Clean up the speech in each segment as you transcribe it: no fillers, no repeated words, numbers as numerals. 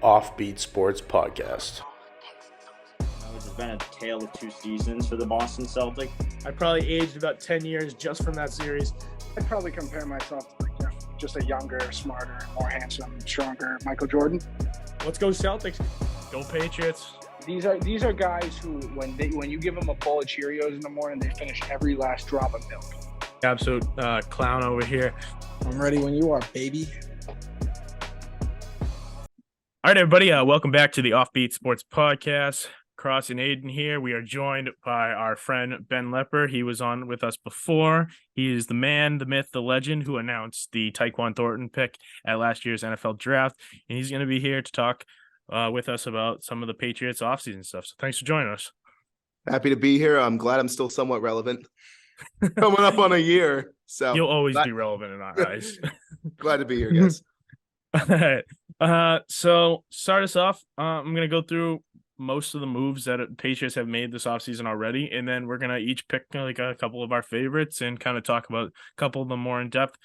OffBeat Sports Podcast. It's been a tale of two seasons for the Boston Celtics. I probably aged about 10 years just from that series. I'd probably compare myself to just a younger, smarter, more handsome, stronger Michael Jordan. Let's go Celtics. Go Patriots. These are guys who, when you give them a bowl of Cheerios in the morning, they finish every last drop of milk. Absolute clown over here. I'm ready when you are, baby. All right, everybody. Welcome back to the Offbeat Sports Podcast. Cross and Aiden here. We are joined by our friend Ben Lepper. He was on with us before. He is the man, the myth, the legend who announced the Tyquan Thornton pick at last year's NFL draft. And he's going to be here to talk with us about some of the Patriots offseason stuff. So thanks for joining us. Happy to be here. I'm glad I'm still somewhat relevant. Coming up on a year. So you'll always be relevant in our eyes. Glad to be here, guys. All right. So start us off. I'm going to go through most of the moves that Patriots have made this offseason already, and then we're going to each pick like a couple of our favorites and kind of talk about a couple of them more in depth.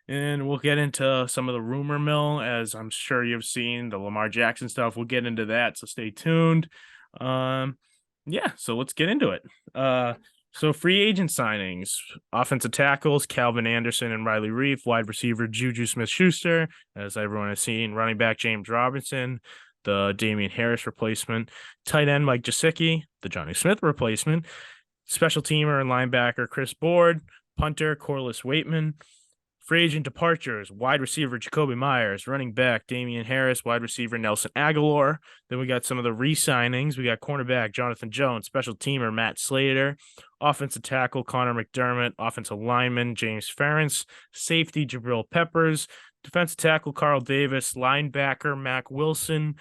And we'll get into some of the rumor mill, as I'm sure you've seen, the Lamar Jackson stuff. We'll get into that, so stay tuned. So let's get into it. So free agent signings, offensive tackles, Calvin Anderson and Riley Reif, wide receiver Juju Smith-Schuster, as everyone has seen, running back James Robinson, the Damian Harris replacement, tight end Mike Gesicki, the Johnny Smith replacement, special teamer and linebacker Chris Board, punter Corliss Waitman, free agent departures, wide receiver Jacoby Myers, running back Damian Harris, wide receiver Nelson Aguilar. Then we got some of the re-signings. We got cornerback Jonathan Jones, special teamer Matt Slater, offensive tackle Connor McDermott, offensive lineman James Ferentz, safety Jabril Peppers, defensive tackle Carl Davis, linebacker Mac Wilson,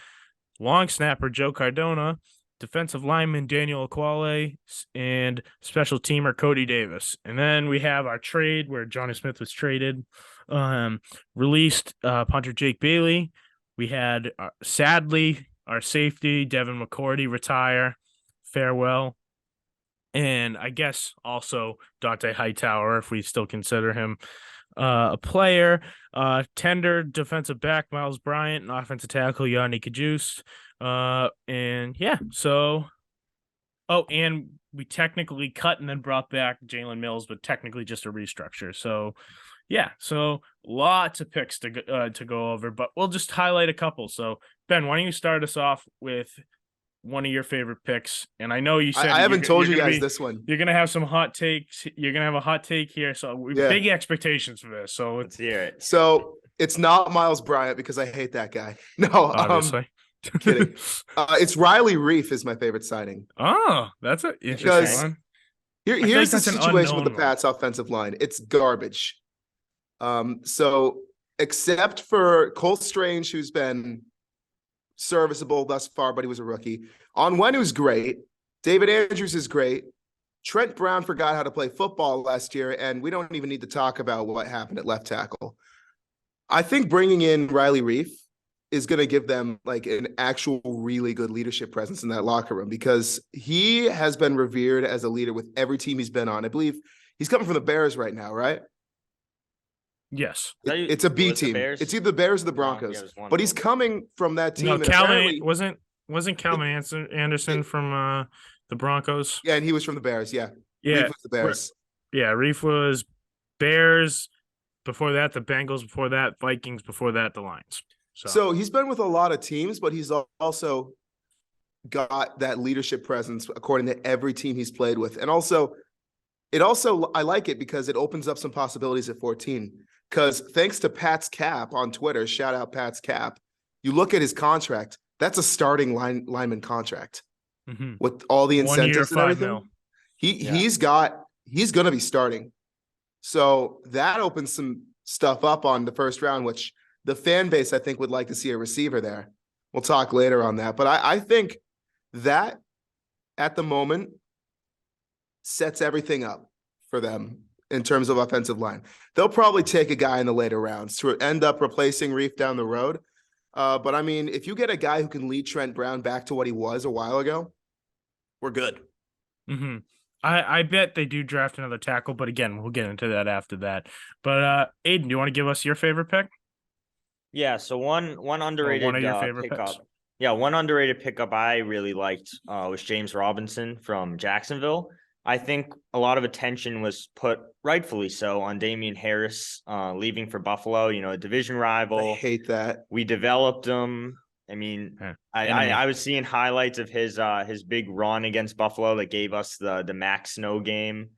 long snapper Joe Cardona, defensive lineman Daniel Aquale, and special teamer Cody Davis. And then we have our trade where Johnny Smith was traded, released punter Jake Bailey. We had, sadly, our safety Devin McCourty retire, farewell. And I guess also Dante Hightower, if we still consider him a player, tender defensive back Miles Bryant, and offensive tackle Yanni Kajus. And we technically cut and then brought back Jalen Mills, but technically just a restructure. So lots of picks to go over, but we'll just highlight a couple. So Ben, why don't you start us off with one of your favorite picks? And I know you said I haven't told you guys this one. You're gonna have some hot takes. You're gonna have a hot take here, so we big expectations for this. So Let's hear it. So it's not Miles Bryant because I hate that guy. No, obviously. Kidding. It's Riley Reif is my favorite signing. Oh, that's an interesting one. Here's the situation with the Pats offensive line. It's garbage. So except for Cole Strange, who's been serviceable thus far, but he was a rookie. Onwenu's great. David Andrews is great. Trent Brown forgot how to play football last year, and we don't even need to talk about what happened at left tackle. I think bringing in Riley Reif is going to give them like an actual really good leadership presence in that locker room, because he has been revered as a leader with every team he's been on. I believe he's coming from the Bears right now, right? Yes. It's a B team. It's either the Bears or the Broncos, but he's coming from that team. No, Calvin wasn't Calvin Anderson from the Broncos? Yeah, and he was from the Bears. Yeah. Yeah. Reif was the Bears. Yeah, Reif was Bears. Before that, the Bengals. Before that, Vikings. Before that, the Lions. So he's been with a lot of teams, but he's also got that leadership presence according to every team he's played with. And also, I like it because it opens up some possibilities at 14. Because thanks to Pat's Cap on Twitter, shout out Pat's Cap, you look at his contract, that's a starting lineman contract with all the incentives and everything. He's going to be starting. So that opens some stuff up on the first round, which the fan base, I think, would like to see a receiver there. We'll talk later on that. But I think that at the moment sets everything up for them in terms of offensive line. They'll probably take a guy in the later rounds to end up replacing Reif down the road. But I mean, if you get a guy who can lead Trent Brown back to what he was a while ago, we're good. Mm-hmm. I bet they do draft another tackle, but again, we'll get into that after that. But Aiden, do you want to give us your favorite pick? Yeah, so one underrated one of your favorite pickup. picks. Yeah, one underrated pickup I really liked was James Robinson from Jacksonville. I think a lot of attention was put, rightfully so, on Damian Harris leaving for Buffalo. You know, a division I rival. hate that. We developed him. I mean, Yeah. I was seeing highlights of his big run against Buffalo that gave us the Max Snow game.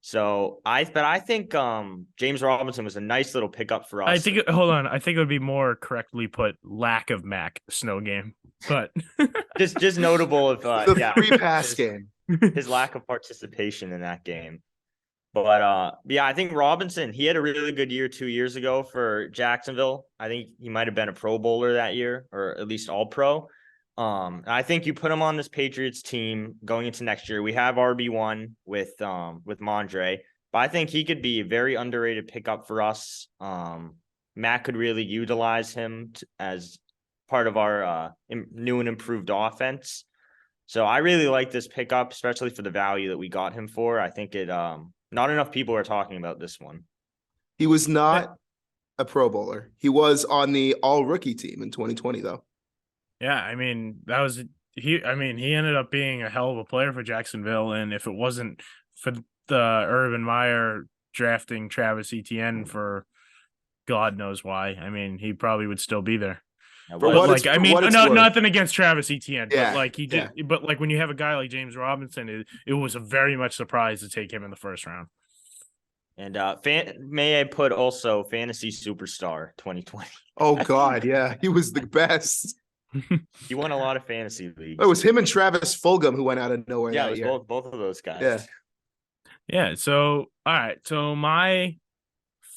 So I think James Robinson was a nice little pickup for us. Hold on. I think it would be more correctly put lack of Mac snow game, but just notable of The free pass game. his lack of participation in that game. But yeah, I think Robinson, he had a really good year 2 years ago for Jacksonville. I think he might have been a Pro Bowler that year, or at least all pro. I think you put him on this Patriots team going into next year. We have RB1 with Mondre, but I think he could be a very underrated pickup for us. Matt could really utilize him as part of our new and improved offense. So I really like this pickup, especially for the value that we got him for. I think it not enough people are talking about this one. He was not a Pro Bowler. He was on the All Rookie team in 2020, though. yeah, I mean, he ended up being a hell of a player for Jacksonville. And if it wasn't for the Urban Meyer drafting Travis Etienne for God knows why, I mean, he probably would still be there. For what it's worth. Nothing against Travis Etienne, Yeah, but like he did, but like when you have a guy like James Robinson, it was a very much surprise to take him in the first round. And may I put also fantasy superstar 2020. Oh God, yeah, he was the best. He won a lot of fantasy leagues. It was him and Travis Fulgham who went out of nowhere. Yeah, that it was year. both of those guys. Yeah. Yeah. So all right. So my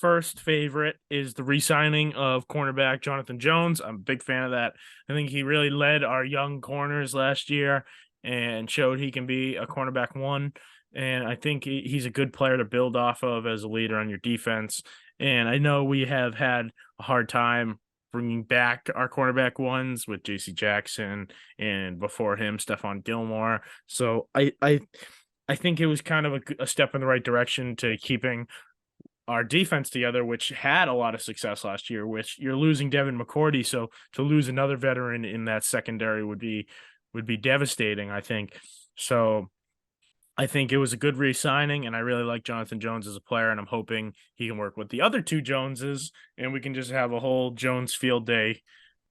first favorite is the re-signing of cornerback Jonathan Jones. I'm a big fan of that. I think he really led our young corners last year and showed he can be a cornerback one. And I think he's a good player to build off of as a leader on your defense. And I know we have had a hard time bringing back our cornerback ones with J.C. Jackson and before him, Stephon Gilmore. So I think it was kind of a step in the right direction to keeping our defense together, which had a lot of success last year, which you're losing Devin McCourty. So to lose another veteran in that secondary would be devastating, I think. So I think it was a good re-signing, and I really like Jonathan Jones as a player, and I'm hoping he can work with the other two Joneses, and we can just have a whole Jones field day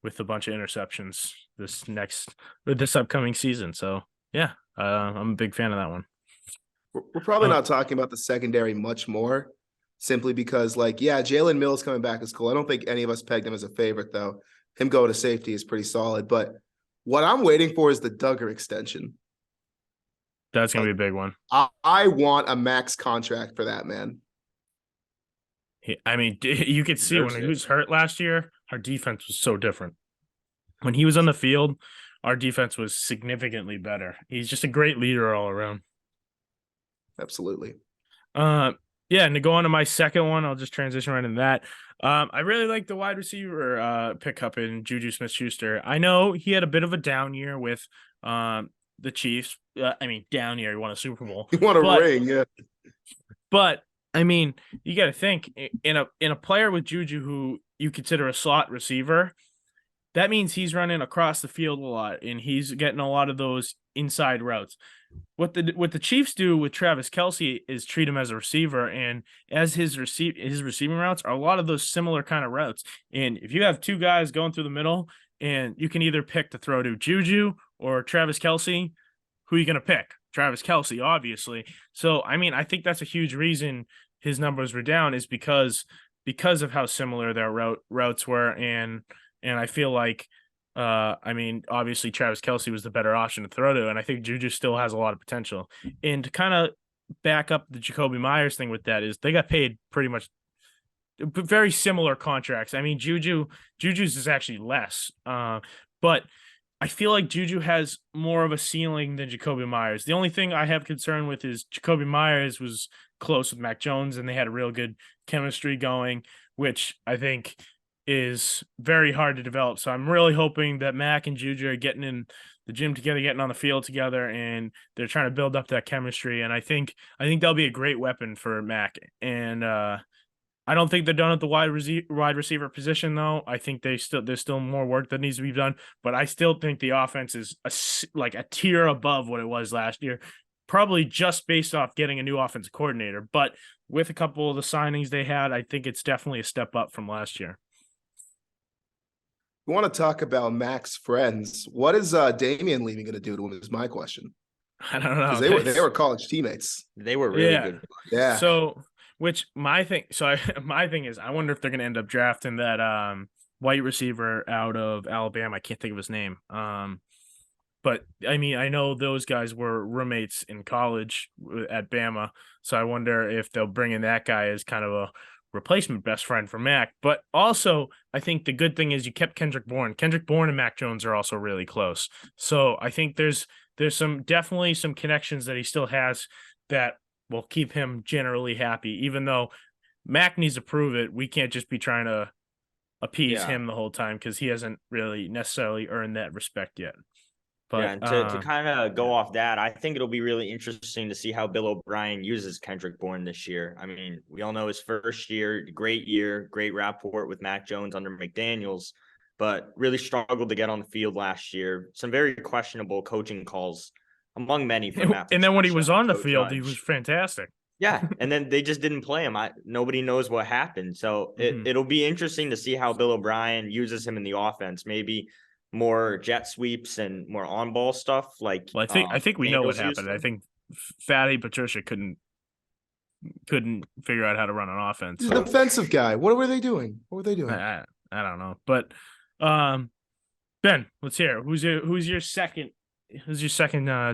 with a bunch of interceptions this upcoming season. So yeah, I'm a big fan of that one. We're probably not talking about the secondary much more, simply because, like, yeah, Jalen Mills coming back is cool. I don't think any of us pegged him as a favorite, though. Him going to safety is pretty solid. But what I'm waiting for is the Duggar extension. That's going to be a big one. I want a max contract for that, man. I mean, you could see when he was hurt last year, our defense was so different. When he was on the field, our defense was significantly better. He's just a great leader all around. Absolutely. Yeah, and to go on to my second one, I'll just transition right into that. I really like the wide receiver pickup in Juju Smith-Schuster. I know he had a bit of a down year with the Chiefs. Down year, he won a Super Bowl. He won a ring, yeah. But I mean, you got to think in a player with Juju who you consider a slot receiver, that means he's running across the field a lot and he's getting a lot of those inside routes. What the Chiefs do with Travis Kelce is treat him as a receiver, and as his receiving routes are a lot of those similar kind of routes. And if you have two guys going through the middle, and you can either pick to throw to Juju or Travis Kelce, who are you going to pick? Travis Kelce, obviously. So, I mean, I think that's a huge reason his numbers were down is because of how similar their routes were. And I feel like, obviously Travis Kelce was the better option to throw to, and I think Juju still has a lot of potential. And to kind of back up the Jacoby Myers thing with that is they got paid pretty much very similar contracts. I mean, Juju's is actually less, but I feel like Juju has more of a ceiling than Jacoby Myers. The only thing I have concern with is Jacoby Myers was close with Mac Jones and they had a real good chemistry going, which I think is very hard to develop. So I'm really hoping that Mac and Juju are getting in the gym together, getting on the field together, and they're trying to build up that chemistry. And I think they'll be a great weapon for Mac. And I don't think they're done at the wide receiver position, though. I think there's still more work that needs to be done. But I still think the offense is like a tier above what it was last year, probably just based off getting a new offensive coordinator. But with a couple of the signings they had, I think it's definitely a step up from last year. You want to talk about Mac's friends? What is Damian leaving going to do to him? Is my question. I don't know. Because they were college teammates. They were really good. Yeah. So, my thing is, I wonder if they're going to end up drafting that white receiver out of Alabama. I can't think of his name. But I mean, I know those guys were roommates in college at Bama, so I wonder if they'll bring in that guy as kind of a replacement best friend for Mac. But also, I think the good thing is you kept Kendrick Bourne. Kendrick Bourne and Mac Jones are also really close. So I think there's definitely some connections that he still has that will keep him generally happy, even though Mac needs to prove it. We can't just be trying to appease him the whole time because he hasn't really necessarily earned that respect yet. But and to kind of go off that, I think it'll be really interesting to see how Bill O'Brien uses Kendrick Bourne this year. I mean, we all know his first year, great rapport with Mac Jones under McDaniels, but really struggled to get on the field last year. Some very questionable coaching calls among many. From Matt and then when he was on the field, Judge. he was fantastic. Yeah, and then they just didn't play him. Nobody knows what happened. So it'll be interesting to see how Bill O'Brien uses him in the offense. Maybe more jet sweeps and more on ball stuff. Like, well, I think we know what happened. I think Fatty Patricia couldn't figure out how to run an offense. He's an offensive guy. What were they doing? I don't know. But Ben, let's hear it. Who's your second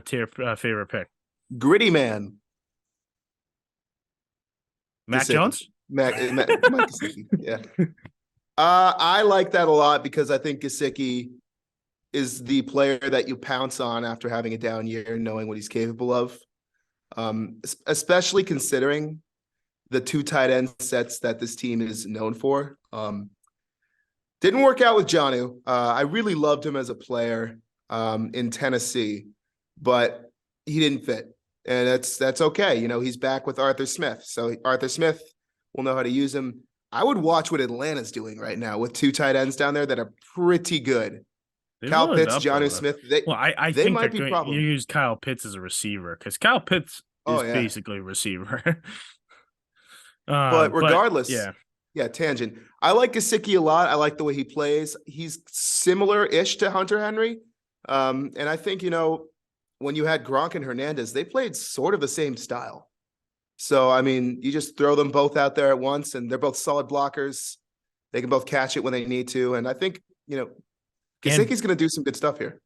tier favorite pick? Gritty man. Mac Jones? Mike Gesicki. Yeah. I like that a lot because I think Gesicki is the player that you pounce on after having a down year, knowing what he's capable of. Especially considering the 2 tight end sets that this team is known for. Didn't work out with Jonnu. I really loved him as a player in Tennessee, but he didn't fit. And that's okay. You know, he's back with Arthur Smith. So Arthur Smith will know how to use him. I would watch what Atlanta's doing right now with 2 tight ends down there that are pretty good. Kyle Pitts, Jonnu Smith. I think might be problem. You use Kyle Pitts as a receiver because Kyle Pitts is basically a receiver. But regardless, tangent. I like Gesicki a lot. I like the way he plays. He's similar-ish to Hunter Henry. And I think, you know, when you had Gronk and Hernandez, they played sort of the same style. So, I mean, you just throw them both out there at once, and they're both solid blockers. They can both catch it when they need to. And I think, you know, Gesicki's going to do some good stuff here.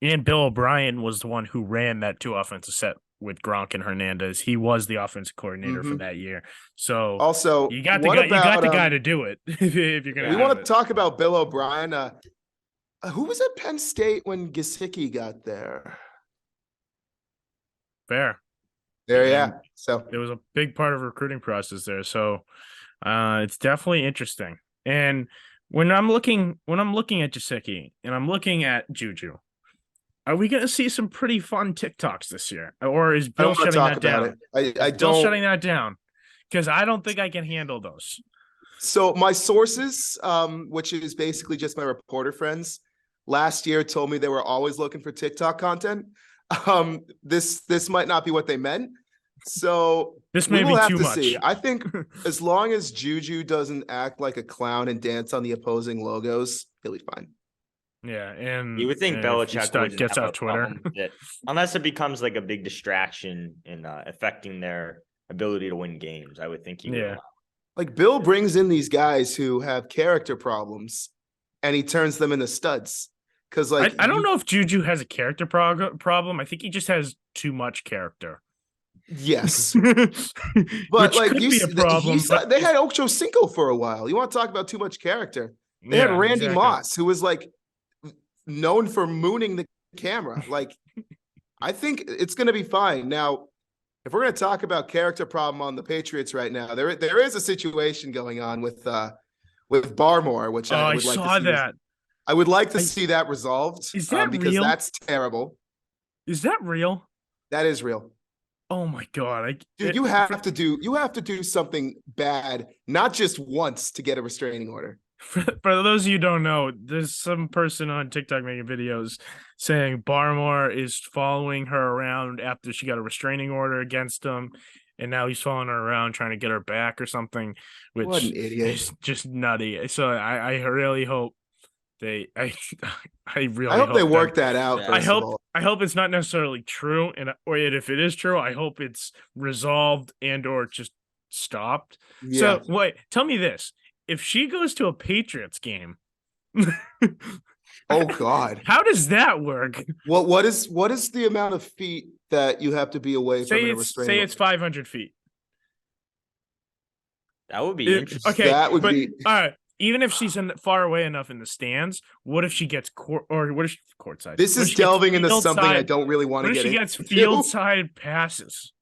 And Bill O'Brien was the one who ran that 2 offensive set with Gronk and Hernandez. He was the offensive coordinator for that year. So also, you got the guy to do it. If you're going to, we want to talk about Bill O'Brien. Who was at Penn State when Gesicki got there? Fair. Yeah. So it was a big part of the recruiting process there. So it's definitely interesting. And when I'm looking at Gesicki and I'm looking at Juju, are we going to see some pretty fun TikToks this year? Or is Bill shutting that down? Bill shutting that down because I don't think I can handle those. So my sources, which is basically just my reporter friends, last year told me they were always looking for TikTok content. This might not be what they meant. So this may be too much. See. I think as long as Juju doesn't act like a clown and dance on the opposing logos, he'll be fine. Yeah, and you would think Belichick gets off Twitter, unless it becomes like a big distraction in affecting their ability to win games. I would think he would. Like Bill brings in these guys who have character problems, and he turns them into studs. Because like I don't know if Juju has a character problem. I think he just has too much character. Yes, but like they had Ocho Cinco for a while. You want to talk about too much character? They had Randy Moss, who was like known for mooning the camera. Like, I think it's going to be fine. Now, if we're going to talk about character problem on the Patriots right now, there is a situation going on with Barmore, which I would like to see. I would like to see that resolved. Is that because real? That's terrible. Is that real? That is real. Oh my God. Dude, you have to do something bad, not just once to get a restraining order. For those of you who don't know, there's some person on TikTok making videos saying Barmore is following her around after she got a restraining order against him, and now he's following her around trying to get her back or something, which What an idiot. is just nutty. So I really hope I really I hope they that- work that out. Yeah. First of all. I hope it's not necessarily true, or if it is true, I hope it's resolved and or just stopped. Yeah. So wait, tell me this: if she goes to a Patriots game, Oh God. how does that work? What is the amount of feet that you have to be away from a restraining Say order? it's 500 feet. That would be interesting. Okay, That would but, be- all right. Even if she's far away enough in the stands, what if she gets courtside? This What if is she gets delving into field something I side- don't really want What to if get she into. gets field side passes?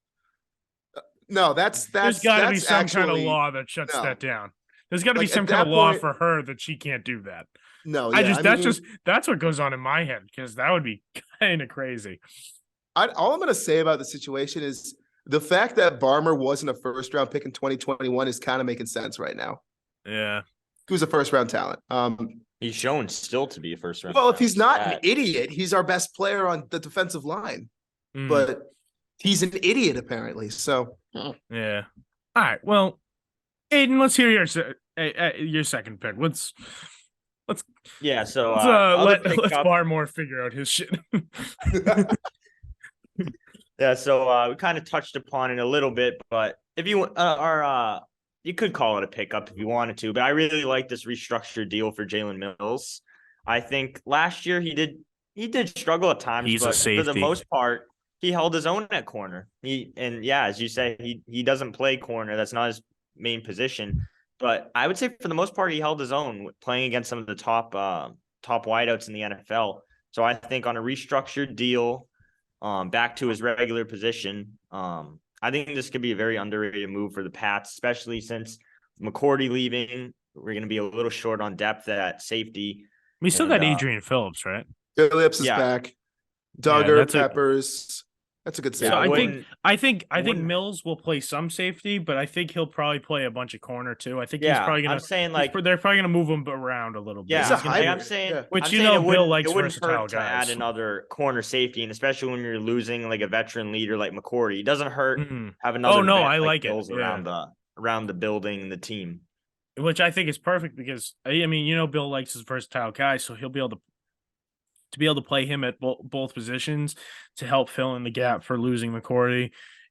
No, that's There's got to be that's some kind of actually- law that shuts no. that down. There's got to be Like, some at kind of that law point- for her that she can't do that. No, I yeah, just mean, that's what goes on in my head because that would be kind of crazy. all I'm going to say about the situation is the fact that Barmer wasn't a first round pick in 2021 is kind of making sense right now. Yeah. He was a first round talent. He's shown still to be a first round. Well, if he's not an talent. idiot, he's our best player on the defensive line, Mhm. but he's an idiot apparently. So Yeah. All right. Well, Aiden, let's hear your second pick. Let's Yeah, so let pick up- Barmore figure out his shit. Yeah, so we kind of touched upon it a little bit, but if you you could call it a pickup if you wanted to, but I really like this restructured deal for Jalen Mills. I think last year he did struggle at times, He's a but for the safety. most part, he held his own at corner. As you say, he doesn't play corner. That's not his main position. But I would say for the most part, he held his own playing against some of the top wideouts in the NFL. So I think on a restructured deal, back to his regular position, I think this could be a very underrated move for the Pats, especially since McCourty leaving. We're going to be a little short on depth at safety. We still And, got Adrian Phillips, right? Phillips is Yeah. back. Duggar, that's a- Peppers. That's a good So safety. I wouldn't- think wouldn't- Mills will play some safety, but I think he'll probably play a bunch of corner too. I think he's Yeah, probably gonna. I'm saying like they're probably gonna move him around a little bit. Yeah, He's a He's gonna- hybrid. I'm saying, Yeah. Which I'm you saying know it Bill wouldn't- likes it wouldn't versatile hurt to guys. add another corner safety, and especially when you're losing like a veteran leader like McCourty, it doesn't hurt Mhm. have another. no, vet I like it, Mills yeah. around the building and the team. Which I think is perfect because I mean, Bill likes his versatile guys, so he'll be able to play him at both positions to help fill in the gap for losing McCourty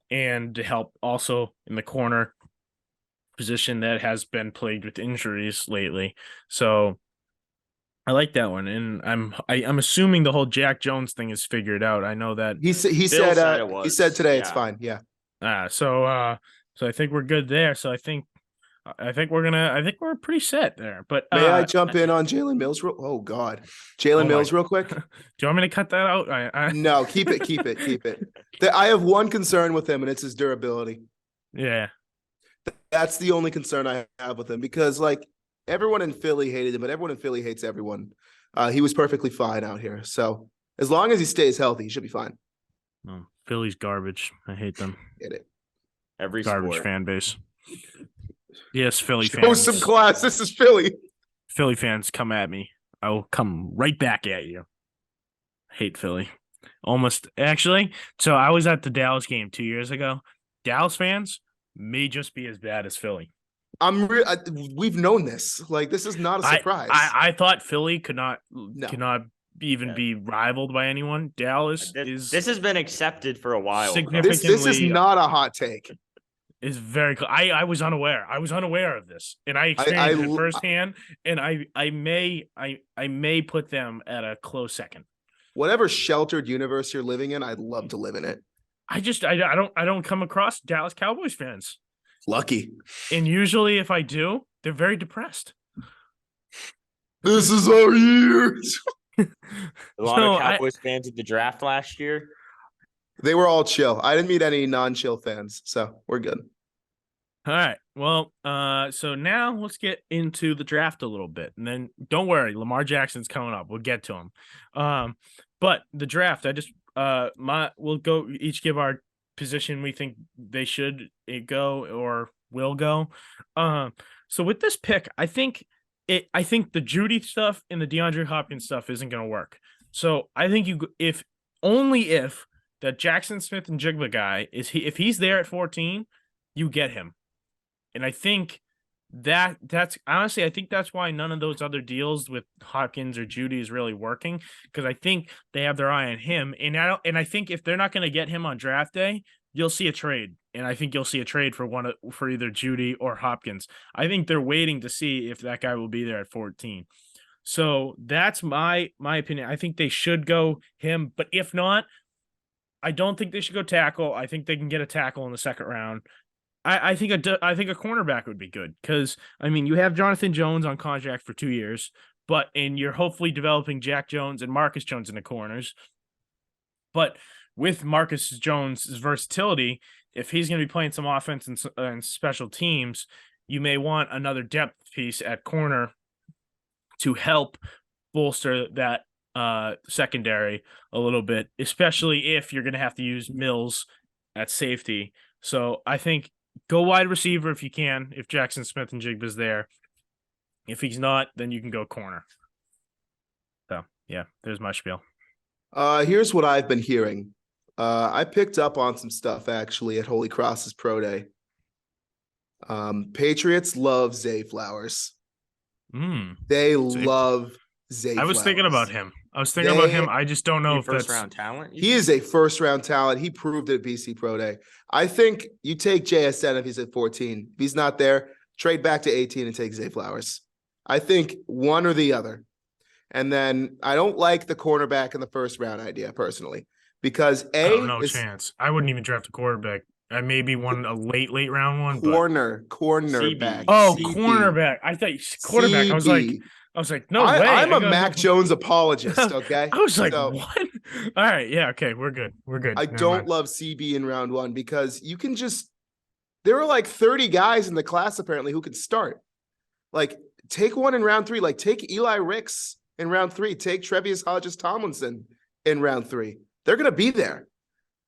and to help also in the corner position that has been plagued with injuries lately. So I like that one, and I'm assuming the whole Jack Jones thing is figured out. I know that. He said said it he was, said today it's yeah. fine. Yeah. So I think we're good there. So I think we're pretty set there. But May I jump in on Jalen Mills? Oh God, Jalen my- Mills, real quick. Do you want me to cut that out? No, keep it. I have one concern with him, and it's his durability. Yeah. That's the only concern I have with him because, like, everyone in Philly hated him, but everyone in Philly hates everyone. He was perfectly fine out here. So as long as he stays healthy, he should be fine. Oh, Philly's garbage. I hate them. Get it? Every Garbage sport. fan base. Yes, Philly Show fans. some class. This is Philly. Philly fans, come at me. I will come right back at you. Hate Philly. Almost actually. So I was at the Dallas game 2 years ago. Dallas fans may just be as bad as Philly. We've known this. Like, this is not a surprise. I thought Philly cannot even Yeah. be rivaled by anyone. Dallas This has been accepted for a while. bro. Significant- this is significantly- not a hot take. is very close. I was unaware. I was unaware of this, and I experienced it firsthand. And I may put them at a close second. Whatever sheltered universe you're living in, I'd love to live in it. I don't come across Dallas Cowboys fans, Lucky. and usually if I do, they're very depressed. This is our year. A lot So of Cowboys fans at the draft last year. They were all chill. I didn't meet any non-chill fans, so we're good. All right. Well, so now let's get into the draft a little bit, and then don't worry, Lamar Jackson's coming up. We'll get to him. But the draft, we'll go each give our position we think they should go or will go. So with this pick, I think the Judy stuff and the DeAndre Hopkins stuff isn't going to work. So I think if that Jackson Smith and Jigba guy if he's there at 14, you get him. And I think that's honestly, I think that's why none of those other deals with Hopkins or Judy is really working, because I think they have their eye on him. And I think if they're not going to get him on draft day, you'll see a trade. And I think you'll see a trade for either Judy or Hopkins. I think they're waiting to see if that guy will be there at 14. So that's my opinion. I think they should go him, but if not, I don't think they should go tackle. I think they can get a tackle in the second round. I think a cornerback would be good, because I mean, you have Jonathan Jones on contract for 2 years, and you're hopefully developing Jack Jones and Marcus Jones in the corners. But with Marcus Jones' versatility, if he's going to be playing some offense and special teams, you may want another depth piece at corner to help bolster that secondary a little bit, especially if you're going to have to use Mills at safety. So I think go wide receiver if you can, if Jackson Smith and Jigba's there. If he's not, then you can go corner. So, yeah, there's my spiel. Here's what I've been hearing. I picked up on some stuff actually at Holy Cross's Pro Day. Patriots love Zay Flowers. They love Zay. I was Flowers. Thinking about him. I just don't know if first that's round talent. He is a first round talent. He proved it at BC Pro Day. I think you take JSN if he's at 14. If he's not there, trade back to 18 and take Zay Flowers. I think one or the other. And then I don't like the cornerback in the first round idea personally, because no chance. I wouldn't even draft a quarterback. I maybe a late round one. Cornerback. Oh, CB. cornerback. I thought quarterback. CB. I was like, no way. I'm a Mac Jones apologist. Okay. I was like, what? All right. Yeah. Okay. We're good. I don't love CB in round one, because you can there are like 30 guys in the class apparently who can start. Like, take one in round 3. Like, take Eli Ricks in round 3. Take Trevius Hodges Tomlinson in round 3. They're going to be there.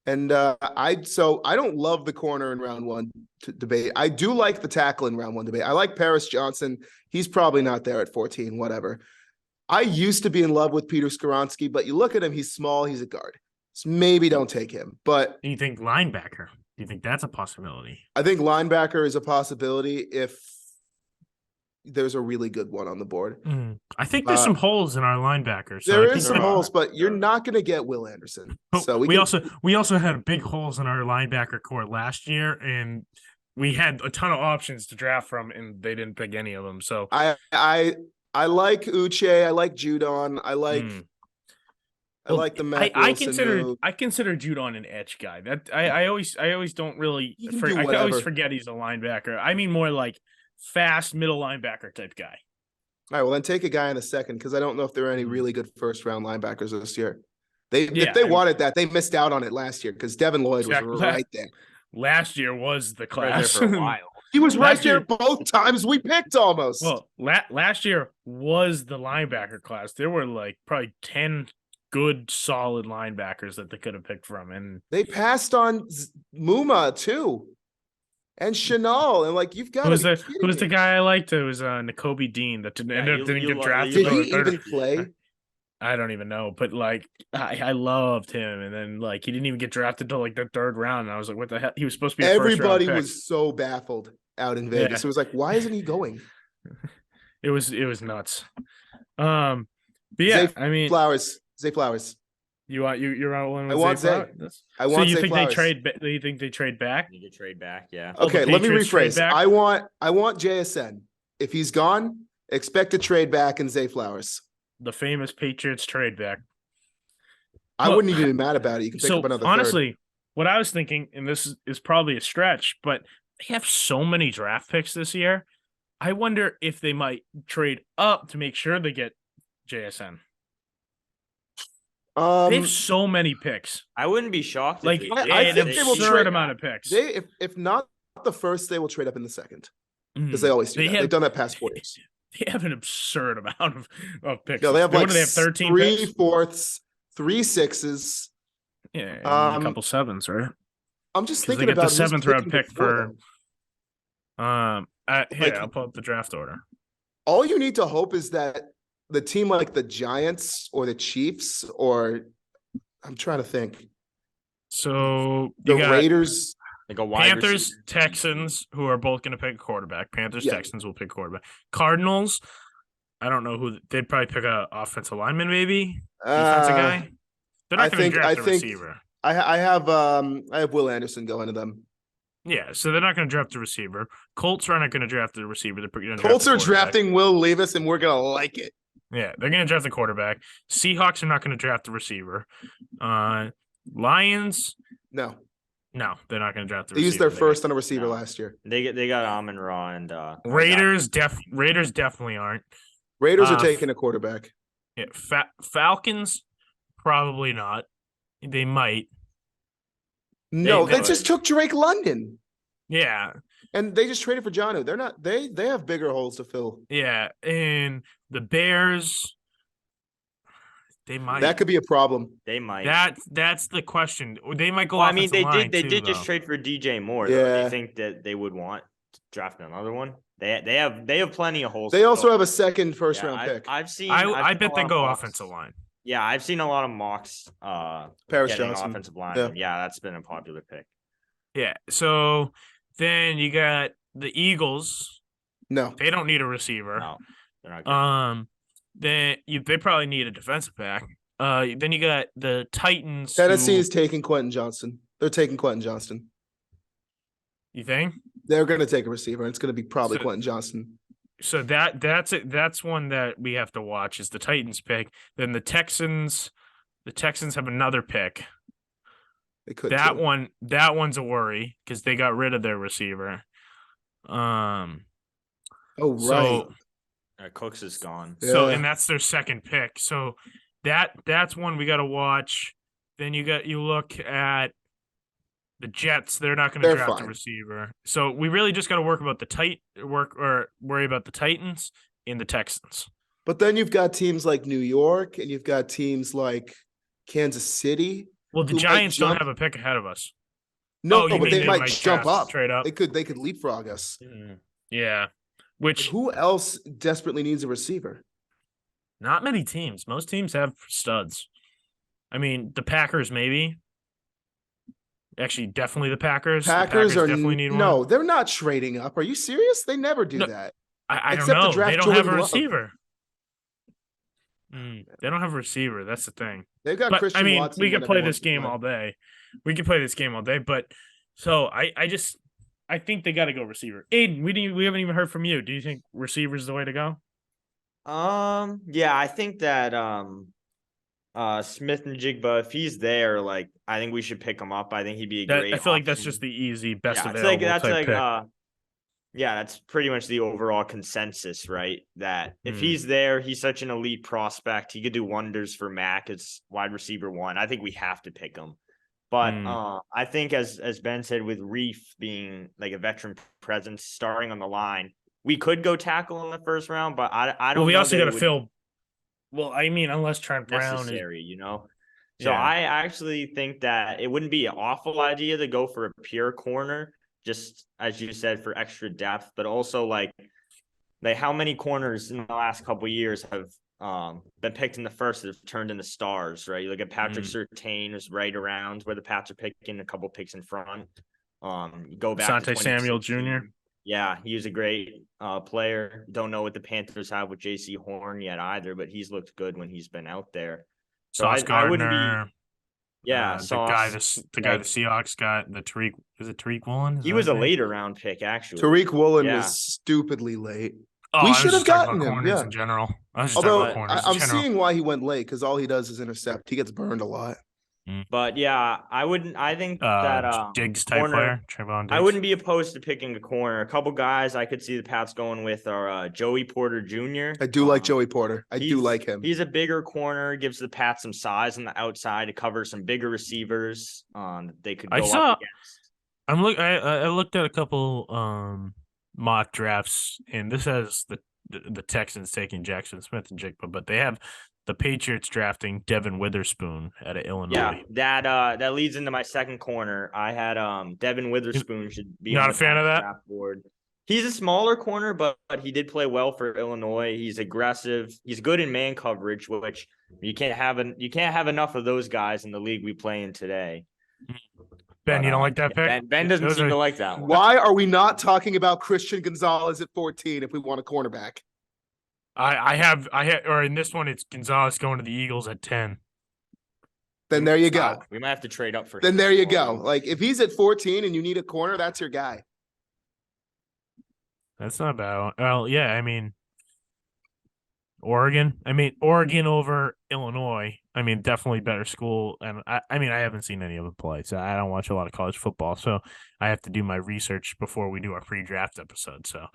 And I don't love the corner in round 1 debate. I do like the tackle in round 1 debate. I like Paris Johnson. He's probably not there at 14, whatever. I used to be in love with Peter Skoronski, but you look at him, he's small, he's a guard. So maybe don't take him. But do you think linebacker? Do you think that's a possibility? I think linebacker is a possibility if there's a really good one on the board. I think there's some holes in our linebackers. So there is some holes, but you're not going to get Will Anderson. So we also had big holes in our linebacker core last year, and we had a ton of options to draft from, and they didn't pick any of them. So I like Uche. I like Judon. I like the Matt Wilson I consider Judon an edge guy. That I always don't really. I always forget he's a linebacker. I mean more like fast middle linebacker type guy. All right, well then take a guy in a second, because I don't know if there are any really good first round linebackers this year. If they wanted that, they missed out on it last year, because Devin Lloyd was right there. Last year was the class for a while. He was right there both times we picked almost. Well, last year was the linebacker class. There were like probably 10 good solid linebackers that they could have picked from, and they passed on Muma too. And Chanel, and like you've got who was the guy I liked? It was Nakobe Dean that didn't get drafted. Did he even play? I don't even know, but like I loved him, and then like he didn't even get drafted till like the third round. And I was like, what the hell? He was supposed to be. Everybody was so baffled out in Vegas. It was like, why isn't he going? It was nuts. But yeah, Zay Flowers. You're on. I want Zay. So you think they trade? Do you think they trade back? You need to trade back, yeah. Okay, let me rephrase. I want JSN. If he's gone, expect a trade back in Zay Flowers. The famous Patriots trade back. I wouldn't even be mad about it. You can pick up another. Honestly, what I was thinking, and this is probably a stretch, but they have so many draft picks this year. I wonder if they might trade up to make sure they get JSN. They have so many picks. I wouldn't be shocked. Like I think they will trade amount of picks. If not the first, they will trade up in the second, because they always do. They've done that past 4 years. They have an absurd amount of picks. No, they have like 13 3 fourths, 3 sixes. Yeah, a couple sevens, right? I'm just because they thinking get the about who's 7th round picking pick before, for here, Like- I'll pull up the draft order. all you need to hope is that the team like the Giants or the Chiefs or I'm trying to think. So The you got Raiders. Like a wide Panthers, receiver. Texans, who are both going to pick a quarterback. Panthers, Yeah. Texans will pick quarterback. Cardinals, I don't know who they'd probably pick a offensive lineman, maybe defensive guy. They're not going to draft a receiver. I have Will Anderson going to them. Yeah, so they're not going to draft a receiver. Colts are not going to draft a receiver. They're going to draft Colts a are quarterback. drafting Will Levis, and we're gonna like it. Yeah, they're going to draft a quarterback. Seahawks are not going to draft a receiver. Lions, No, no, they're not going to draft a they receiver. used their They're first on a receiver No. last year. They got Amon Ra and Raiders definitely aren't. Raiders are Uh, taking a quarterback. Yeah, Falcons probably not. They might. No, they they just took Drake London, Yeah, and they just traded for Jonnu. They're not. They have bigger holes to fill. yeah, and the Bears, they might. That could be a problem. they might. That's the question. They might go. Well, I mean, offensive line they too, did just though. trade for DJ Moore. Though. Do Yeah. you think that they would want to draft another one? They have plenty of holes. They to also fill. have a second first round I, pick. I've seen. I I've seen bet a they lot go of mocks. offensive line. Yeah, I've seen a lot of mocks. Paris Getting Johnson. offensive line. Yeah, that's been a popular pick. Yeah. So then you got the Eagles. No, They don't need a receiver. No, they're not. Good. They probably need a defensive back. Then you got the Titans. Tennessee who- is taking Quentin Johnson. They're taking Quentin Johnston. You think? They're going to take a receiver. And it's going to be probably So- Quentin Johnston. So that's it. That's one that we have to watch is the Titans pick. Then the Texans. The Texans have another pick. They could That too. one's a worry because they got rid of their receiver. Oh right. So Cooks is gone. so Yeah. and that's their second pick. So that's one we got to watch. Then you look at the Jets. They're not going to They're draft fine. a receiver. So we really just got to worry about the Titans and the Texans. But then you've got teams like New York and you've got teams like Kansas City. Well, the Who might Giants don't jump- have a pick ahead of us. No, Oh, you but mean they they might might jump draft- up. trade up? They could leapfrog us. Yeah, which Who else desperately needs a receiver? not many teams. Most teams have studs. I mean, the Packers maybe. Actually, definitely the Packers. The Packers are definitely need one. no, they're not trading up. Are you serious? They never do No. that. I don't except to know. draft They don't have a Jordan Love. receiver. They don't have a receiver. That's the thing. They've got But Christian I mean, Watson we could whenever play he this wants to game play. all day. We could play this game all day. But so I think they got to go receiver. Aiden, we haven't even heard from you. Do you think receiver is the way to go? Yeah, I think that Smith and Jigba, if he's there, like I think we should pick him up. I think he'd be a great. I feel like that's option. just the easy best yeah, it's available like that's type like pick. yeah, that's pretty much the overall consensus, right? That if Hmm. he's there, he's such an elite prospect. He could do wonders for Mac as wide receiver one. I think we have to pick him. But I think as Ben said, with Reef being like a veteran presence starting on the line, we could go tackle in the first round, but I don't Well, we know also that got it to would fill. Well, I mean, unless Trent be Brown is necessary, you know. So Yeah. I actually think that it wouldn't be an awful idea to go for a pure corner, just as you said, for extra depth, but also like how many corners in the last couple of years have been picked in the first that have turned into stars, right? You look at Patrick Surtain is right around where the Pats are picking, a couple picks in front. You go back to Asante Samuel 2016. Jr. Yeah, he was a great player. Don't know what the Panthers have with J.C. Horn yet either, but he's looked good when he's been out there. So Sauce I wouldn't Gardner. be. Yeah, the guy Sauce, the guy like, the Seahawks got, the Tariq, is it Tariq Woolen? Is he that was his a name? later round pick, actually. Tariq Woolen Yeah. was stupidly late. Oh, We I was should have just talking gotten about him, corners yeah. in general. I was just Although talking about corners I'm in general. seeing why he went late because all he does is intercept. He gets burned a lot. But yeah, I wouldn't. I think that Diggs type corner- player, Trayvon Diggs. I wouldn't be opposed to picking a corner. A couple guys I could see the Pats going with are Joey Porter Jr. I do like Joey Porter. I do he's- like him. He's a bigger corner, gives the Pats some size on the outside to cover some bigger receivers. They could go I saw- up against. I looked at a couple mock drafts, and this has the Texans taking Jackson Smith and Jigba, but they have the Patriots drafting Devin Witherspoon out of Illinois. Yeah, that leads into my second corner. I had Devin Witherspoon should be Not on a the fan of that? draft board. He's a smaller corner, but he did play well for Illinois. He's aggressive. He's good in man coverage, which you can't have enough of those guys in the league we play in today. Ben, you don't like that pick? Ben doesn't seem to like that one. Why are we not talking about Christian Gonzalez at 14 if we want a cornerback? Or in this one, it's Gonzalez going to the Eagles at 10. Then there you go. We might have to trade up for him. Then there you go. Like if he's at 14 and you need a corner, that's your guy. That's not bad. Well, yeah, I mean, Oregon over Illinois. I mean, definitely better school. And I haven't seen any of them play, so I don't watch a lot of college football. So I have to do my research before we do our pre-draft episode. So,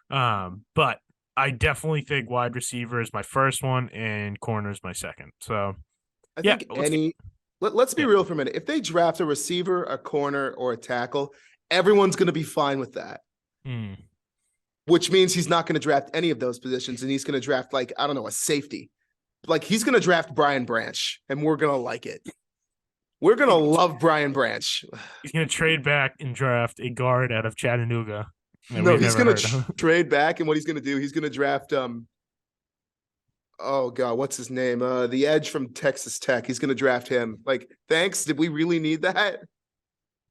but I definitely think wide receiver is my first one and corner is my second. So I think let's be real for a minute. If they draft a receiver, a corner, or a tackle, everyone's going to be fine with that. Which means he's not going to draft any of those positions, and he's going to draft, like, I don't know, a safety. Like, he's going to draft Brian Branch, and we're going to like it. We're going to love Brian Branch. He's going to trade back and draft a guard out of Chattanooga. No, he's going to trade back, and what he's going to do, he's going to draft oh God, what's his name? The edge from Texas Tech. He's going to draft him. Like, thanks. Did we really need that?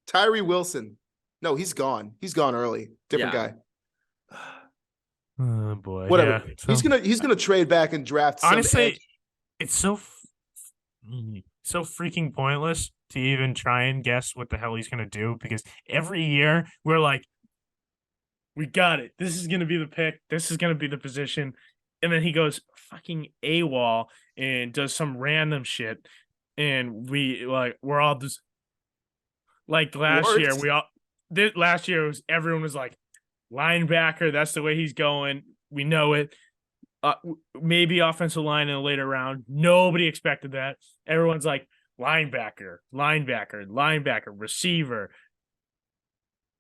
Tyree Wilson. No, he's gone. He's gone early. Different guy. Oh boy. Whatever. Yeah, He's gonna trade back and draft. Honestly, it's so freaking pointless to even try and guess what the hell he's gonna do, because every year we're like, we got it. This is gonna be the pick. This is gonna be the position, and then he goes fucking AWOL and does some random shit, and we're all just like last year. Last year everyone was like, linebacker, that's the way he's going. We know it. Maybe offensive line in a later round. Nobody expected that. Everyone's like, linebacker, receiver.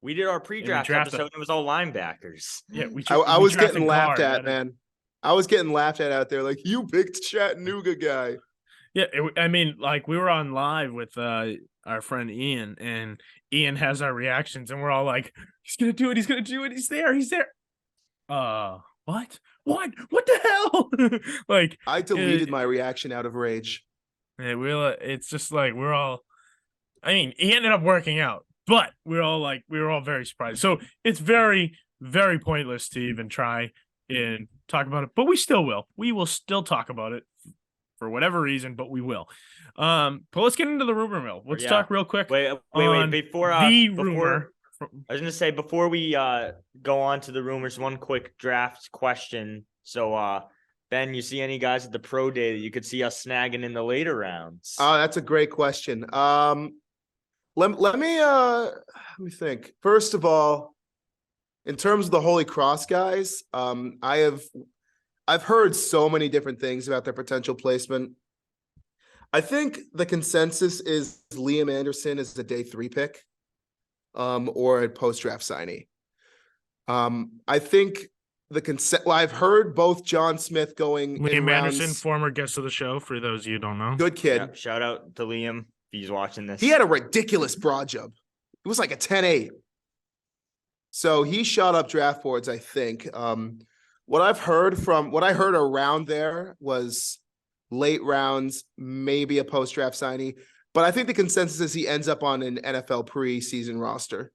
We did our pre-draft episode, and it was all linebackers. Yeah, I was getting laughed at, man. I was getting laughed at out there. Like, you picked Chattanooga guy. Yeah, we were on live with our friend Ian, and Ian has our reactions, and we're all like, he's gonna do it, he's there. What the hell? Like, I deleted my reaction out of rage. Yeah, it's just like we're all, he ended up working out, but we were all very surprised. So it's very, very pointless to even try and talk about it, but we will still talk about it for whatever reason, but we will. But let's get into the rumor mill. Let's talk real quick. Wait. Before rumor. I was gonna say, before we go on to the rumors, one quick draft question. So Ben, you see any guys at the pro day that you could see us snagging in the later rounds? Oh, that's a great question. Let me think. First of all, in terms of the Holy Cross guys, I've heard so many different things about their potential placement. I think the consensus is Liam Anderson is the day 3 pick, or a post-draft signee. I think I've heard both John Smith going. Liam Anderson, former guest of the show, for those of you who don't know. Good kid. Yeah, shout out to Liam if he's watching this. He had a ridiculous broad jump. It was like a 10.8. So he shot up draft boards, I think. What I heard around there was late rounds, maybe a post-draft signee. But I think the consensus is he ends up on an NFL preseason roster.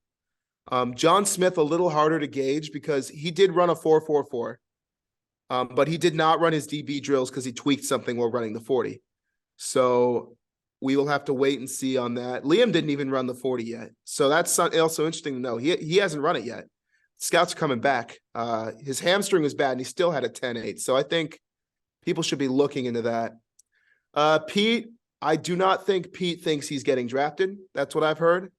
John Smith, a little harder to gauge because he did run a 4.44, but he did not run his DB drills because he tweaked something while running the 40. So we will have to wait and see on that. Liam didn't even run the 40 yet. So that's also interesting to know. He hasn't run it yet. Scouts are coming back. His hamstring was bad, and he still had a 10.8. So I think people should be looking into that. Pete, I do not think Pete thinks he's getting drafted. That's what I've heard.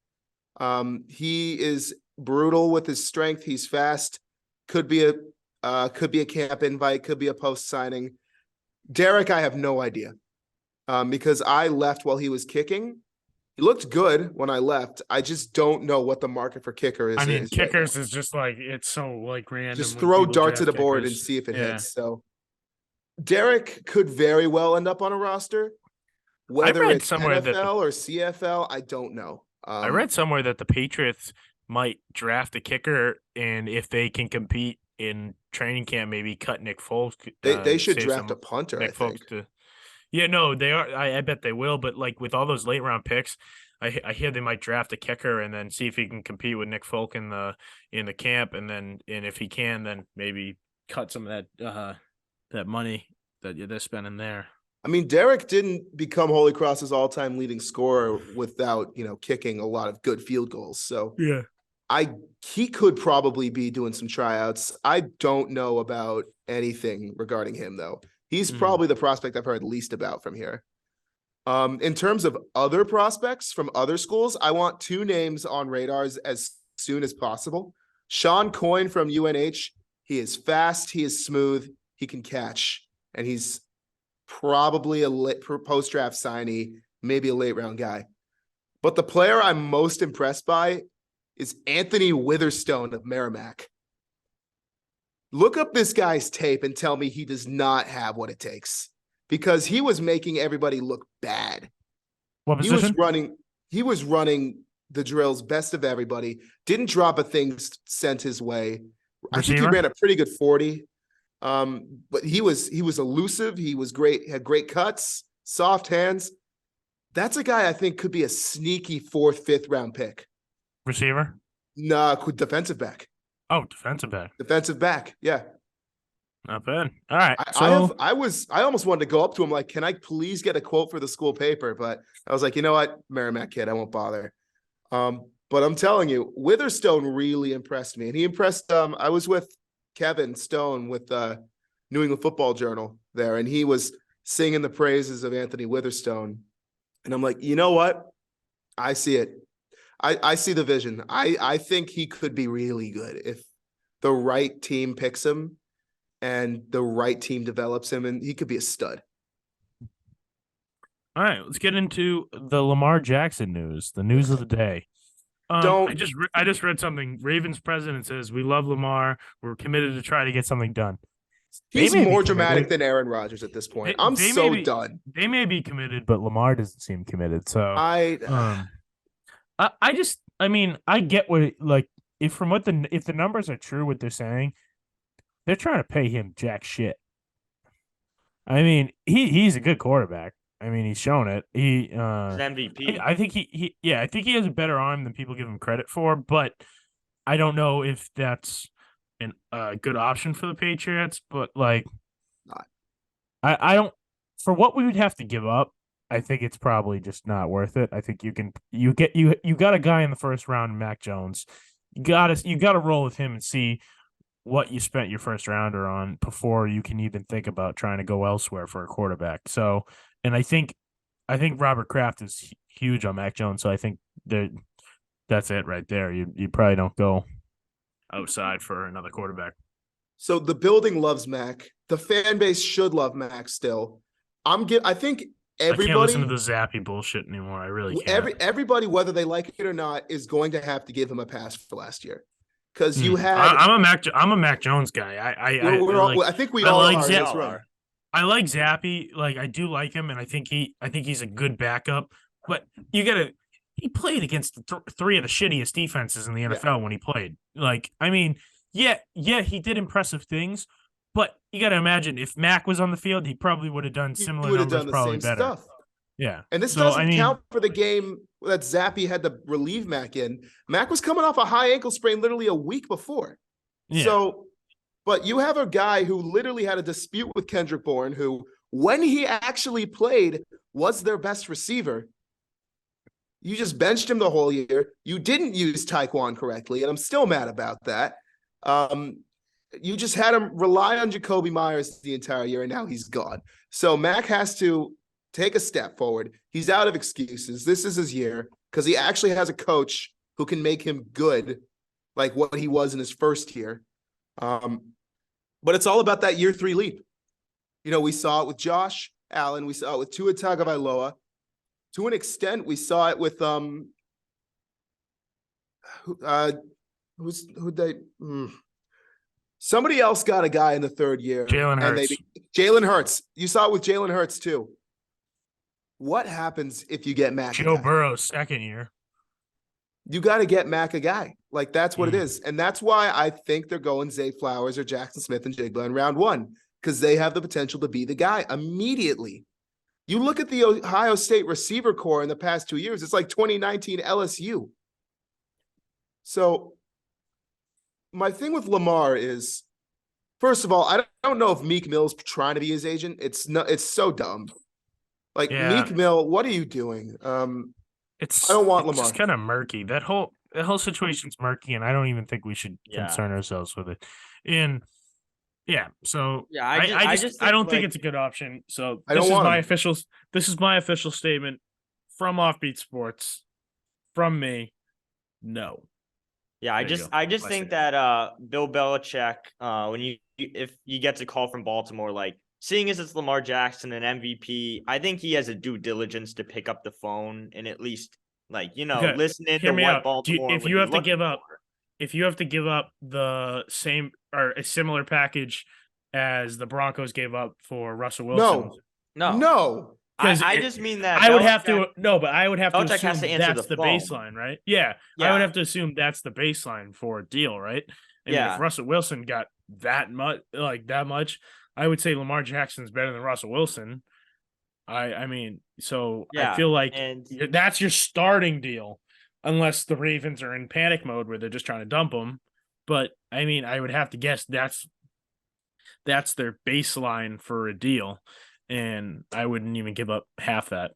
He is brutal with his strength. He's fast. Could be a camp invite. Could be a post signing. Derek, I have no idea. Because I left while he was kicking. He looked good when I left. I just don't know what the market for kicker is. Kickers is just like, it's so like random. Just throw darts at a board and see if it hits. So Derek could very well end up on a roster. Whether read it's somewhere that NFL or CFL, I don't know. I read somewhere that the Patriots might draft a kicker, and if they can compete in training camp, maybe cut Nick Foles. They should save draft some a punter, I Nick think. Foles to. Yeah, no, they are. I bet they will. But like with all those late round picks, I hear they might draft a kicker and then see if he can compete with Nick Folk in the camp, and if he can, then maybe cut some of that money that they're spending there. I mean, Derek didn't become Holy Cross's all-time leading scorer without, kicking a lot of good field goals. So Yeah. he could probably be doing some tryouts. I don't know about anything regarding him though. He's probably the prospect I've heard least about from here. In terms of other prospects from other schools, I want 2 names on radars as soon as possible. Sean Coyne from UNH. He is fast. He is smooth. He can catch, and he's probably a post-draft signee, maybe a late-round guy. But the player I'm most impressed by is Anthony Witherstone of Merrimack. Look up this guy's tape and tell me he does not have what it takes, because he was making everybody look bad. What position? He was running the drills best of everybody, didn't drop a thing sent his way. Receiver? I think he ran a pretty good 40. But he was elusive. He was great, had great cuts, soft hands. That's a guy I think could be a sneaky 4th, 5th round pick. Receiver? Nah, defensive back. Oh, defensive back. Defensive back. Yeah. Not bad. All right. I almost wanted to go up to him like, can I please get a quote for the school paper? But I was like, you know what, Merrimack kid, I won't bother. But I'm telling you, Witherstone really impressed me, and he impressed. I was with Kevin Stone with New England Football Journal there, and he was singing the praises of Anthony Witherstone. And I'm like, you know what? I see it. I see the vision. I think he could be really good if the right team picks him and the right team develops him, and he could be a stud. All right, let's get into the Lamar Jackson news, the news of the day. I just read something. Ravens president says, "We love Lamar. We're committed to try to get something done." He's more dramatic than Aaron Rodgers at this point. I'm so done. They may be committed, but Lamar doesn't seem committed. So I get what, like, if the numbers are true, what they're saying, they're trying to pay him jack shit. I mean, he's a good quarterback. I mean, he's shown it. He's MVP. I think he has a better arm than people give him credit for, but I don't know if that's a good option for the Patriots. But like, I don't, for what we would have to give up, I think it's probably just not worth it. I think you got a guy in the first round, Mac Jones. You gotta roll with him and see what you spent your first rounder on before you can even think about trying to go elsewhere for a quarterback. So. And I think Robert Kraft is huge on Mac Jones, so I think that's it right there. You probably don't go outside for another quarterback. So the building loves Mac. The fan base should love Mac still. I think everybody. I can't listen to the Zappy bullshit anymore. I really can't. Everybody, whether they like it or not, is going to have to give him a pass for last year, because you had. I'm a Mac Jones guy. I think we all like are. That's right. I like Zappy. Like, I do like him, and I think he's a good backup. But he played against three of the shittiest defenses in the NFL when he played. Like, I mean, yeah, he did impressive things, but you got to imagine if Mac was on the field, he probably would have done similar numbers, probably better. Stuff. Yeah, and this doesn't count for the game that Zappy had to relieve Mac in. Mac was coming off a high ankle sprain literally a week before. Yeah. So. But you have a guy who literally had a dispute with Kendrick Bourne, who, when he actually played, was their best receiver. You just benched him the whole year. You didn't use Tyquan correctly, and I'm still mad about that. You just had him rely on Jacoby Myers the entire year, and now he's gone. So Mac has to take a step forward. He's out of excuses. This is his year, because he actually has a coach who can make him good, like what he was in his first year. But it's all about that year 3 leap. We saw it with Josh Allen. We saw it with Tua Tagovailoa. To an extent, we saw it with somebody else got a guy in the 3rd year. Jalen Hurts. Jalen Hurts. You saw it with Jalen Hurts too. What happens if you get Mac? Joe Burrow's second year. You got to get Mac a guy. Like, that's what it Mm. is. And that's why I think they're going Zay Flowers or Jackson Smith and Jigba in round one, because they have the potential to be the guy immediately. You look at the Ohio State receiver core in the past 2 years, it's like 2019 LSU. So my thing with Lamar is, first of all, I don't know if Meek Mill's trying to be his agent. It's so dumb. Like, Yeah. Meek Mill, what are you doing? I don't want Lamar. It's kind of murky. That whole situation's murky, and I don't even think we should concern ourselves with it. And yeah, so Yeah, I just don't think like- it's a good option. So I don't want him. this is my official statement from Offbeat Sports, from me. No. Yeah, I There you just go. I just My think statement. that Bill Belichick, when if you get a call from Baltimore, like, seeing as it's Lamar Jackson, an MVP, I think he has a due diligence to pick up the phone and at least, like, Okay, listen into hear me what out. Baltimore. If would you be have to looking give up, for. if you have to give up the same or a similar package as the Broncos gave up for Russell Wilson, No. I just mean that I would have to Belichick- but I would have to Belichick assume has to answer that's the the phone. baseline, right? Yeah, I would have to assume that's the baseline for a deal, right? I mean, Yeah. if Russell Wilson got that much, I would say Lamar Jackson's better than Russell Wilson. I mean, so I Yeah, feel like and that's your starting deal, unless the Ravens are in panic mode where they're just trying to dump him. But I mean, I would have to guess that's their baseline for a deal, and I wouldn't even give up half that.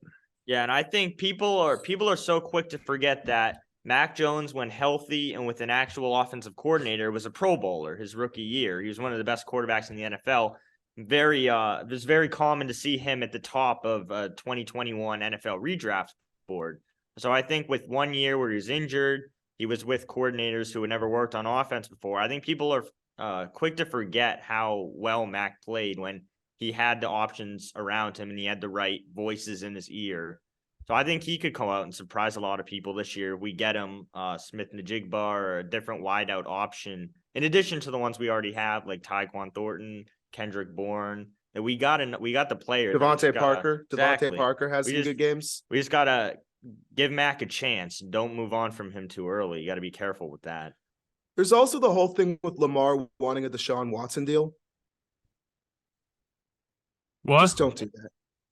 yeah, and I think people are so quick to forget that Mac Jones, when healthy and with an actual offensive coordinator, was a Pro Bowler his rookie year. He was one of the best quarterbacks in the NFL. It was very common to see him at the top of 2021 NFL redraft board. So I think with 1 year where he was injured, he was with coordinators who had never worked on offense before. I think people are quick to forget how well Mac played when he had the options around him and he had the right voices in his ear. So I think he could come out and surprise a lot of people this year. If we get him Smith Najigba or a different wideout option, in addition to the ones we already have, like Tyquan Thornton, Kendrick Bourne. That we got the player. Devontae Parker. Exactly. Devontae Parker has some good games. We just gotta give Mac a chance. Don't move on from him too early. You got to be careful with that. There's also the whole thing with Lamar wanting a Deshaun Watson deal. What? Just don't do that.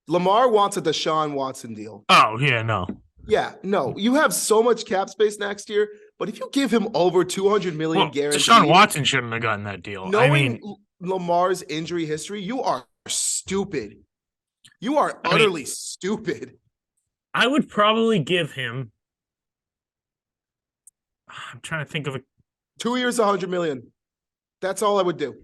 Lamar wants a Deshaun Watson deal. Oh yeah, no. Yeah, no. You have so much cap space next year, but if you give him over 200 million Well, guaranteed, Deshaun Watson shouldn't have gotten that deal. knowing I mean, Lamar's injury history, you are stupid. You are utterly stupid. I would probably give him. I'm trying to think of 2 years, 100 million. That's all I would do.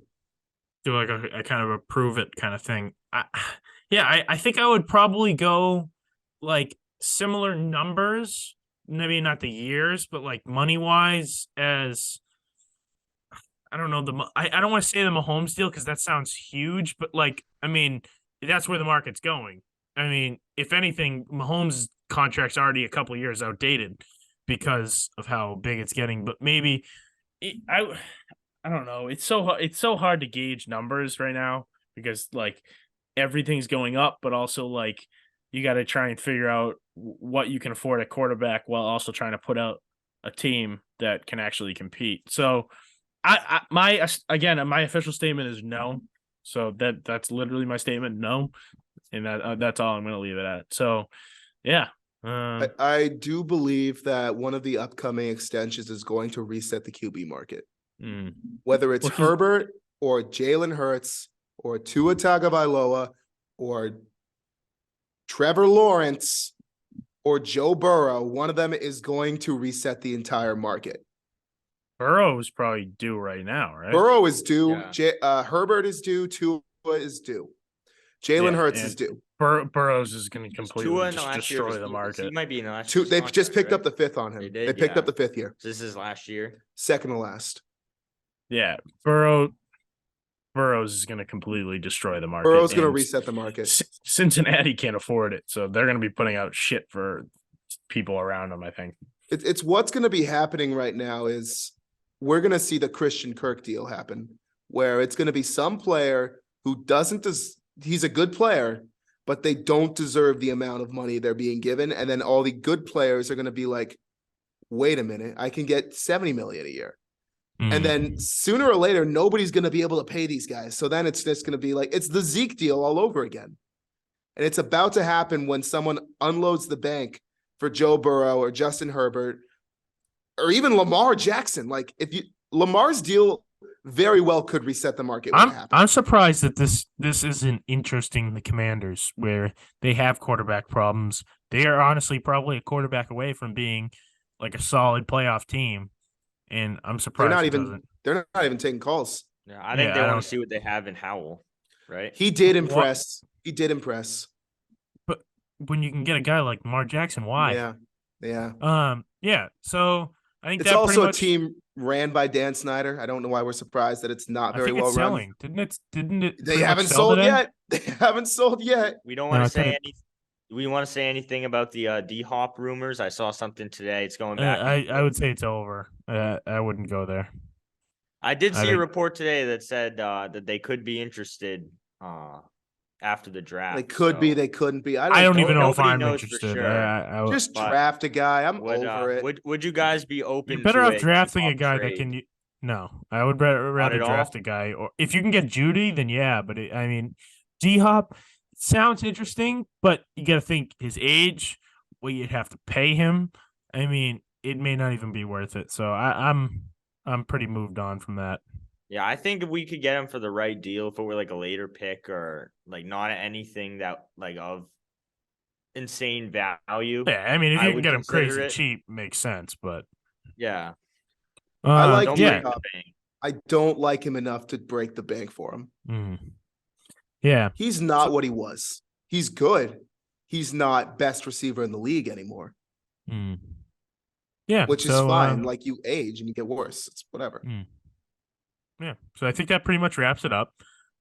do like a kind of a prove it kind of thing. I think I would probably go like similar numbers, maybe not the years, but like money wise as I don't know I don't want to say the Mahomes deal because that sounds huge, but like I mean that's where the market's going. I mean, if anything, Mahomes' contract's already a couple years outdated because of how big it's getting. But maybe I don't know. It's so hard to gauge numbers right now because like everything's going up, but also like you got to try and figure out what you can afford at quarterback while also trying to put out a team that can actually compete. So my official statement is no. So that's literally my statement, no, and that's all I'm going to leave it at. So, yeah. I do believe that one of the upcoming extensions is going to reset the QB market. Whether it's Herbert or Jalen Hurts or Tua Tagovailoa or Trevor Lawrence or Joe Burrow, one of them is going to reset the entire market. Burrow is probably due right now, right? Burrow is due. Yeah. Herbert is due. Tua is due. Jalen Hurts is due. Burrows is going to completely Tua in the last year destroy of the his- market. He might be in the last. Two, year's they've just contract, picked right? up the fifth on him. They They, did, picked yeah. up the fifth year. So this is last year. Second to last. Yeah, Burrows is going to completely destroy the market. Burrow's going to and reset the market. Cincinnati can't afford it, so they're going to be putting out shit for people around them, I think. It's what's going to be happening right now is we're going to see the Christian Kirk deal happen, where it's going to be some player who doesn't he's a good player, but they don't deserve the amount of money they're being given. And then all the good players are going to be like, wait a minute, I can get 70 million a year. And then sooner or later, nobody's going to be able to pay these guys. So then it's just going to be like, it's the Zeke deal all over again. And it's about to happen when someone unloads the bank for Joe Burrow or Justin Herbert or even Lamar Jackson. Like Lamar's deal very well could reset the market. I'm surprised that this isn't interesting the Commanders, where they have quarterback problems. They are honestly probably a quarterback away from being like a solid playoff team. And I'm surprised they're not even taking calls. Yeah, I think they want to see what they have in Howell, right? He did impress. He did impress. But when you can get a guy like Lamar Jackson, why? Yeah. So I think it's also a team ran by Dan Snyder. I don't know why we're surprised that it's not very well run. Didn't it? They haven't sold yet. They haven't sold yet. We don't want to say anything. We want to say anything about the D-Hop rumors. I saw something today. It's going back. I would say it's over. I wouldn't go there. I did see a report today that said that they could be interested after the draft. They could be. They couldn't be. I don't even know if I'm interested. Sure. Just draft a guy. I'm over it. Would you guys be open? You're better to off drafting a guy that can. No, I would rather draft a guy, or if you can get Judy, then yeah. But D-Hop sounds interesting, but you got to think his age, what you'd have to pay him. I mean, it may not even be worth it. So I'm pretty moved on from that. Yeah, I think if we could get him for the right deal, if it were like a later pick or like not anything that like of insane value. Yeah, I mean, if you can get him crazy cheap, makes sense. But yeah, I like D-Hop. I don't like him enough to break the bank for him. Yeah. He's not what he was. He's good. He's not best receiver in the league anymore. Yeah. Which is fine. Like you age and you get worse. It's whatever. Yeah. So I think that pretty much wraps it up.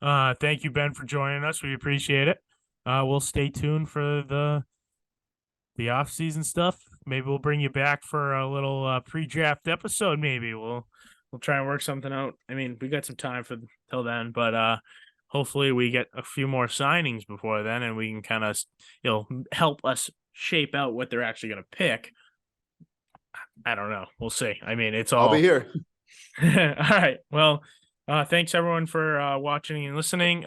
Thank you, Ben, for joining us. We appreciate it. We'll stay tuned for the off-season stuff. Maybe we'll bring you back for a little pre-draft episode. Maybe we'll try and work something out. I mean, we got some time till then, but hopefully we get a few more signings before then, and we can kind of, help us shape out what they're actually going to pick. I don't know. We'll see. I mean, it's all. I'll be here. All right. Well, thanks everyone for watching and listening.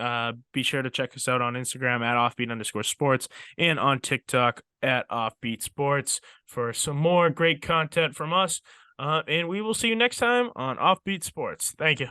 Be sure to check us out on Instagram at @offbeat_sports and on TikTok at offbeat sports for some more great content from us. And we will see you next time on Offbeat Sports. Thank you.